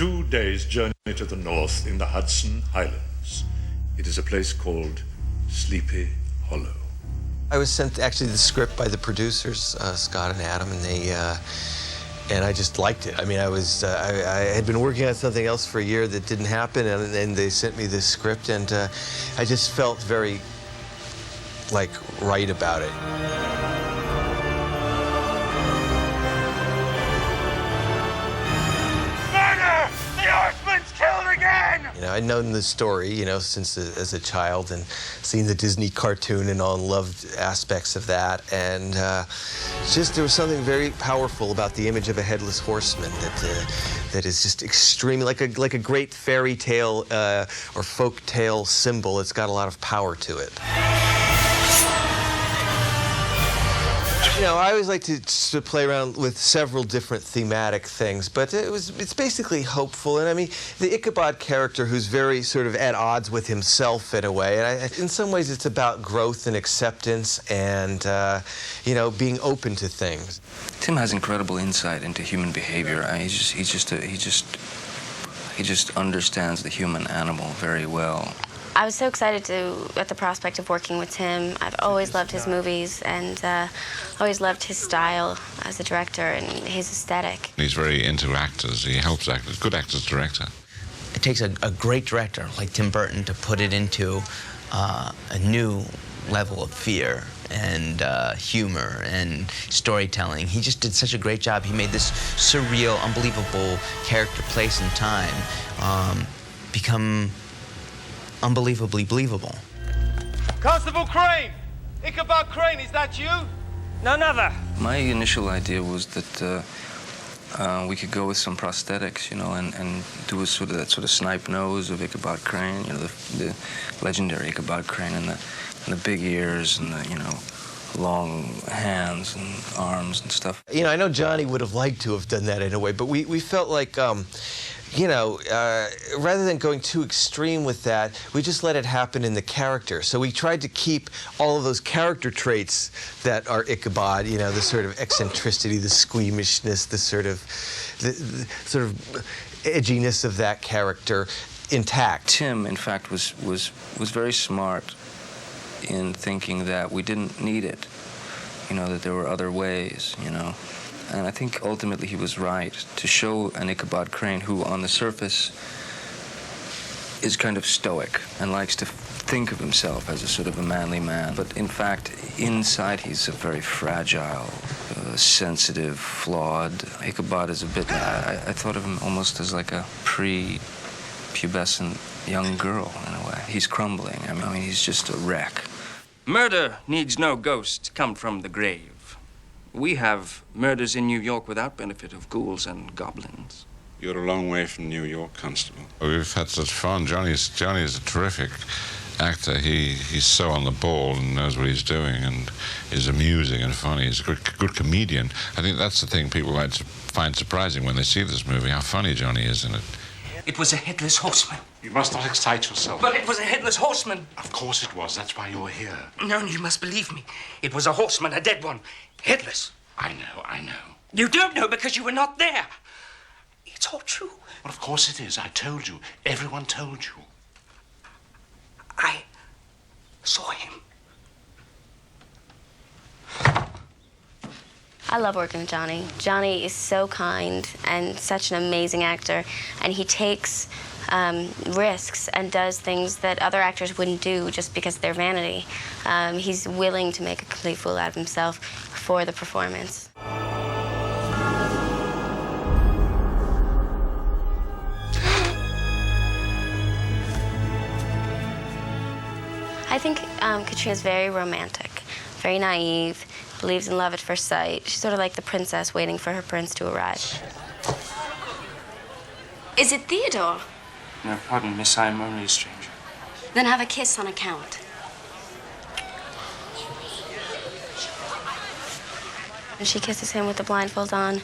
2 days' journey to the north in the Hudson Highlands. It is a place called Sleepy Hollow. I was sent actually the script by the producers, Scott and Adam, and I just liked it. I mean, I had been working on something else for a year that didn't happen, and then they sent me this script, and I just felt very, like, right about it. Murder! The Horseman's killed again! You know, I'd known the story, you know, since as a child, and seen the Disney cartoon and all, and loved aspects of that. And just there was something very powerful about the image of a headless horseman that is just extremely like a great fairy tale or folk tale symbol. It's got a lot of power to it. You know, I always like to play around with several different thematic things, but it's basically hopeful. And I mean, the Ichabod character, who's very sort of at odds with himself in a way, and in some ways it's about growth and acceptance and, you know, being open to things. Tim has incredible insight into human behavior. He just understands the human animal very well. I was so excited at the prospect of working with Tim. I've always loved his movies and always loved his style as a director and his aesthetic. He's very into actors. He helps actors. Good actors, director. It takes a great director like Tim Burton to put it into a new level of fear and humor and storytelling. He just did such a great job. He made this surreal, unbelievable character, place, and time become unbelievably believable. Constable Crane! Ichabod Crane, is that you? None other. My initial idea was that we could go with some prosthetics, you know, and do that sort of snipe nose of Ichabod Crane, you know, the legendary Ichabod Crane, and the big ears and the, you know, long hands and arms and stuff. You know, I know Johnny would have liked to have done that in a way, but we felt like, you know, rather than going too extreme with that, we just let it happen in the character. So we tried to keep all of those character traits that are Ichabod, you know, the sort of eccentricity, the squeamishness, the sort of edginess of that character intact. Tim, in fact, was very smart in thinking that we didn't need it, you know, that there were other ways, you know. And I think ultimately he was right to show an Ichabod Crane who, on the surface, is kind of stoic and likes to think of himself as a sort of a manly man. But in fact, inside he's a very fragile, sensitive, flawed. Ichabod is a bit, I thought of him almost as like a pre-pubescent young girl in a way. He's crumbling. I mean, he's just a wreck. Murder needs no ghost come from the grave. We have murders in New York without benefit of ghouls and goblins. You're a long way from New York, Constable. We've had such fun. Johnny's a terrific actor. He's so on the ball and knows what he's doing and is amusing and funny. He's a good comedian. I think that's the thing people like to find surprising when they see this movie, how funny Johnny is in it. It was a headless horseman. You must not excite yourself. But it was a headless horseman. Of course it was. That's why you're here. No, you must believe me. It was a horseman, a dead one. Headless. I know. You don't know because you were not there. It's all true. Well, of course it is. I told you. Everyone told you. I saw him. I love working with Johnny. Johnny is so kind and such an amazing actor, and he takes risks and does things that other actors wouldn't do just because of their vanity. He's willing to make a complete fool out of himself for the performance. I think Katrina's very romantic, very naive, believes in love at first sight. She's sort of like the princess waiting for her prince to arrive. Is it Theodore? No, pardon, Miss, I'm only a stranger. Then have a kiss on account. And she kisses him with the blindfold on.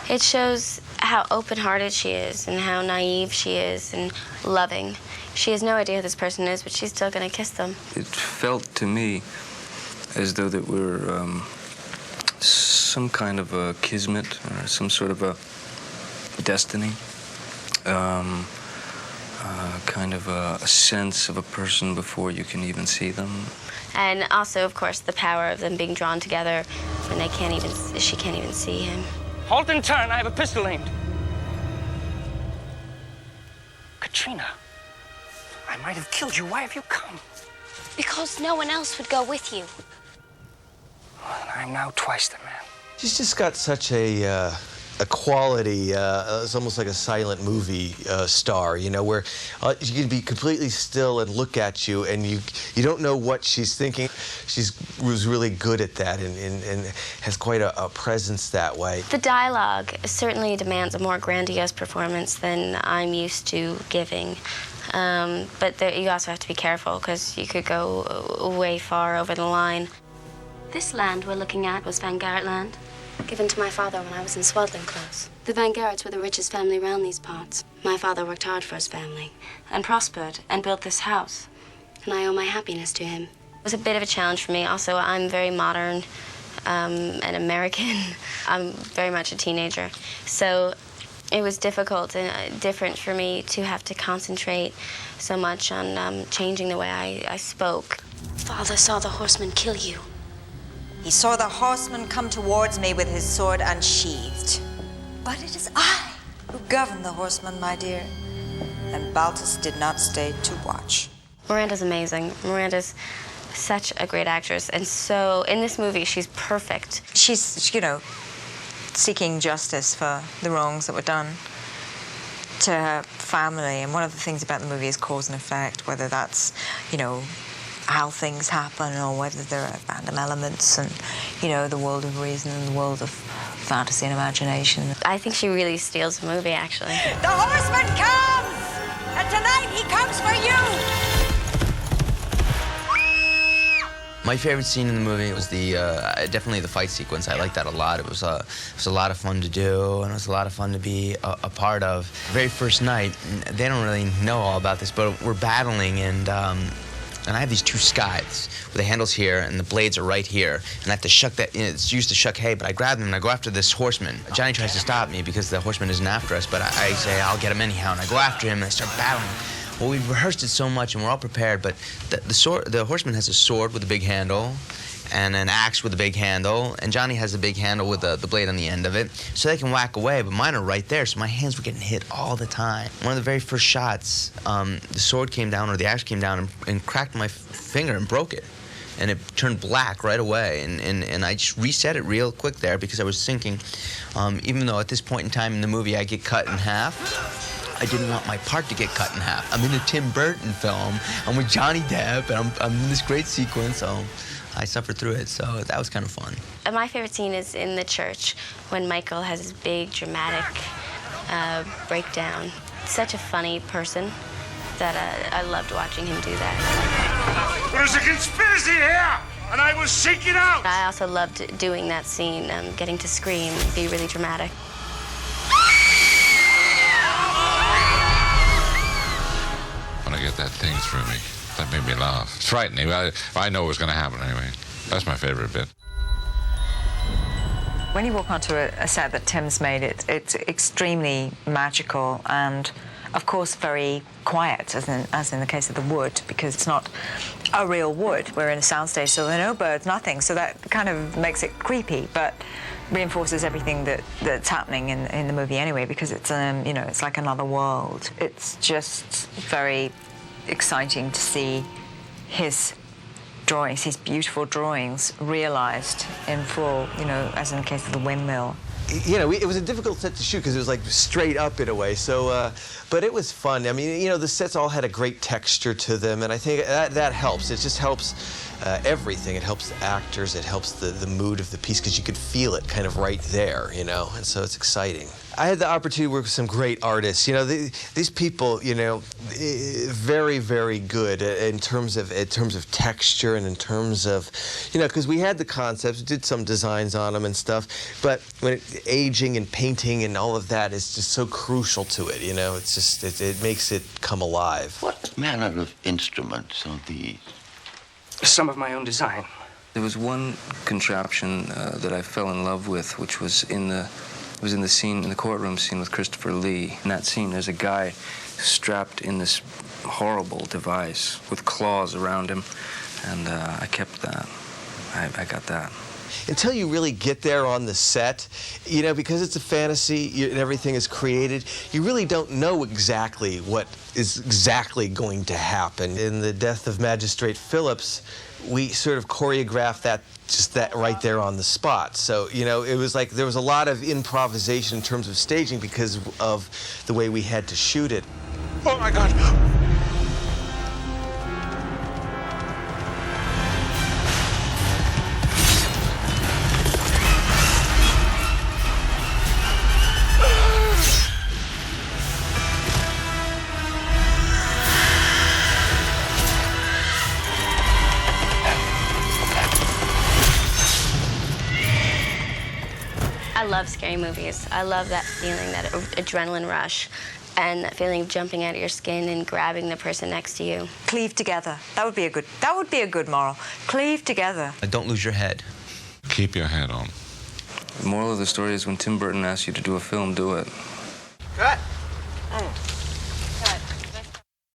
It shows how open-hearted she is and how naive she is and loving. She has no idea who this person is, but she's still going to kiss them. It felt to me as though that we're some kind of a kismet or some sort of a destiny. kind of a sense of a person before you can even see them. And also, of course, the power of them being drawn together when she can't even see him. Halt and turn, I have a pistol aimed. Katrina, I might have killed you. Why have you come? Because no one else would go with you. I'm now twice the man. She's just got such a quality. It's almost like a silent movie star, you know, where she can be completely still and look at you, and you don't know what she's thinking. She was really good at that, and has quite a presence that way. The dialogue certainly demands a more grandiose performance than I'm used to giving. But you also have to be careful, because you could go way far over the line. This land we're looking at was Van Garrett land, given to my father when I was in swaddling clothes. The Van Garretts were the richest family around these parts. My father worked hard for his family, and prospered, and built this house. And I owe my happiness to him. It was a bit of a challenge for me. Also, I'm very modern and American. I'm very much a teenager. So it was difficult and different for me to have to concentrate so much on changing the way I spoke. Father saw the horseman kill you. He saw the horseman come towards me with his sword unsheathed. But it is I who govern the horseman, my dear. And Baltus did not stay to watch. Miranda's amazing. Miranda's such a great actress. And so in this movie, she's perfect. She's, you know, seeking justice for the wrongs that were done to her family. And one of the things about the movie is cause and effect, whether that's, you know, how things happen, or whether there are random elements, and, you know, the world of reason and the world of fantasy and imagination. I think she really steals the movie, actually. The horseman comes! And tonight he comes for you! My favorite scene in the movie was definitely the fight sequence. I liked that a lot. It was a lot of fun to do, and it was a lot of fun to be a part of. The very first night, they don't really know all about this, but we're battling, and I have these two scythes with the handles here and the blades are right here, and I have to shuck that. You know, it's used to shuck hay, but I grab them and I go after this horseman. Johnny tries to stop me because the horseman isn't after us, but I say I'll get him anyhow, and I go after him and I start battling. Well, we've rehearsed it so much and we're all prepared, but the horseman has a sword with a big handle and an axe with a big handle, and Johnny has a big handle with the blade on the end of it, so they can whack away, but mine are right there, so my hands were getting hit all the time. One of the very first shots, the sword came down, or the axe came down and cracked my finger and broke it, and it turned black right away, and I just reset it real quick there because I was thinking, even though at this point in time in the movie I get cut in half, I didn't want my part to get cut in half. I'm in a Tim Burton film, I'm with Johnny Depp, and I'm in this great sequence, so I suffered through it, so that was kind of fun. My favorite scene is in the church when Michael has his big dramatic breakdown. Such a funny person that I loved watching him do that. There's a conspiracy here, and I will shake it out. I also loved doing that scene, getting to scream, be really dramatic. When I get that thing through me, that made me laugh. It's frightening. I know it was going to happen anyway. That's my favorite bit. When you walk onto a set that Tim's made, it's extremely magical and, of course, very quiet, as in the case of the wood, because it's not a real wood. We're in a soundstage, so there are no birds, nothing. So that kind of makes it creepy, but reinforces everything that's happening in the movie anyway, because it's you know, it's like another world. It's just very exciting to see his drawings, his beautiful drawings, realized in full, you know, as in the case of the windmill. You know, it was a difficult set to shoot because it was like straight up in a way. So, but it was fun. I mean, you know, the sets all had a great texture to them, and I think that helps. It just helps everything. It helps the actors. It helps the mood of the piece because you could feel it kind of right there, you know. And so it's exciting. I had the opportunity to work with some great artists. You know, these people, you know, very, very good in terms of texture and in terms of, you know, because we had the concepts, did some designs on them and stuff, but when aging and painting and all of that is just so crucial to it. You know, it's just it makes it come alive. What manner of instruments are these? Some of my own design. There was one contraption that I fell in love with, which was in the It was in the scene, in the courtroom scene with Christopher Lee. In that scene, there's a guy strapped in this horrible device with claws around him, and I kept that. I got that. Until you really get there on the set, you know, because it's a fantasy and everything is created, you really don't know exactly what is exactly going to happen. In The Death of Magistrate Phillips, we sort of choreographed that, just that right there on the spot. So, you know, it was like there was a lot of improvisation in terms of staging because of the way we had to shoot it. Oh my God! I love scary movies. I love that feeling, that adrenaline rush, and that feeling of jumping out of your skin and grabbing the person next to you. Cleave together. That would be a good moral. Cleave together. Don't lose your head. Keep your head on. The moral of the story is when Tim Burton asks you to do a film, do it. Cut.